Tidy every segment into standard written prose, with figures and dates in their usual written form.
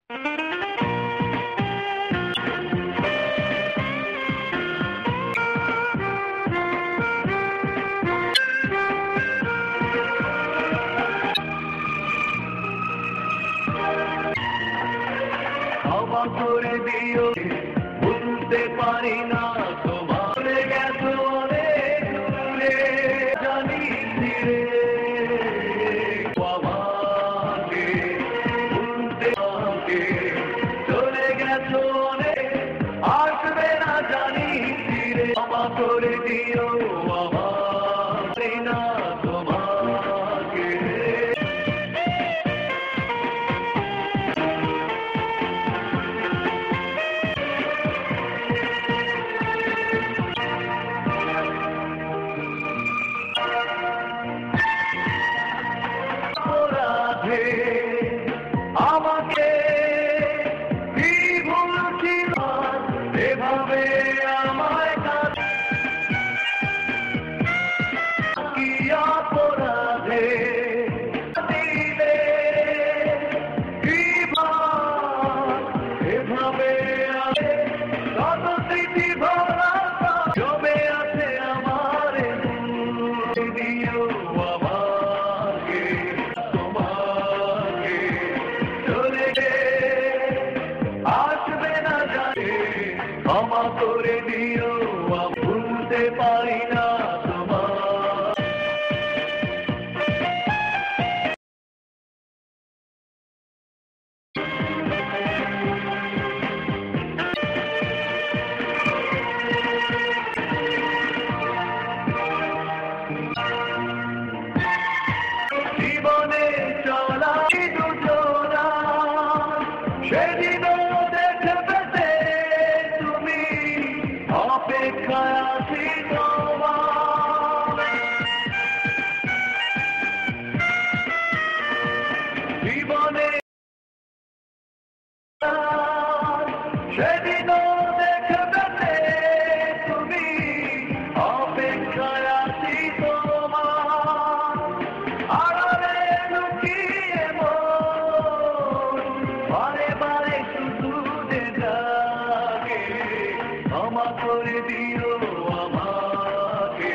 ক্ষমা করে দিও, ভুলতে পারি না তোমার গেছো অনেক দূরে, জানি ফিরে আমাকে ভুলতে আমাকে চলে গেছো অনেক, আসবে না জানি ফিরে। ক্ষমা করে দিও আমাকে না তোমাকে। আমাকে কি ভুলছিল এভাবে আমায় কি অপরাধে দিলে কি এভাবে কত স্মৃতি ভরা জমে আছে আমার দিও আমাকে তোমাকে চলে আসবে না জানে। ক্ষমা করে দিও ভুলতে পারি না তোমার। জীবনে চলা দুজনা সেদিনও দেখবে তুমি, অপেক্ষায় আছি তোমার। জীবনে সেদিনও দেখবে তুমি, অপেক্ষায় আছি তোমার। আড়ালে লুকিয়ে বারে বারে শুধু ডাকে, ক্ষমা করে দিও আমাকে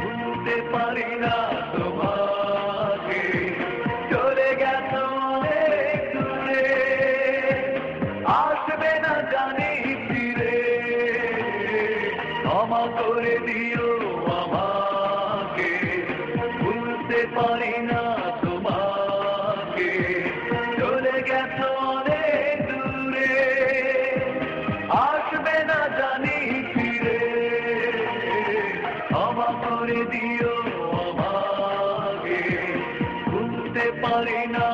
ভুলতে পারি না তোমাকে। চলে গেছো অনেক দূরে, আসবে না জানি ফিরে। ক্ষমা করে দিও আমাকে ভুলতে পারি না তোমাকে। চলে গেছো অনেক দূরে, আসবে না জানি ফিরে। ক্ষমা করে দিও আমাকে ভুলতে পারি না।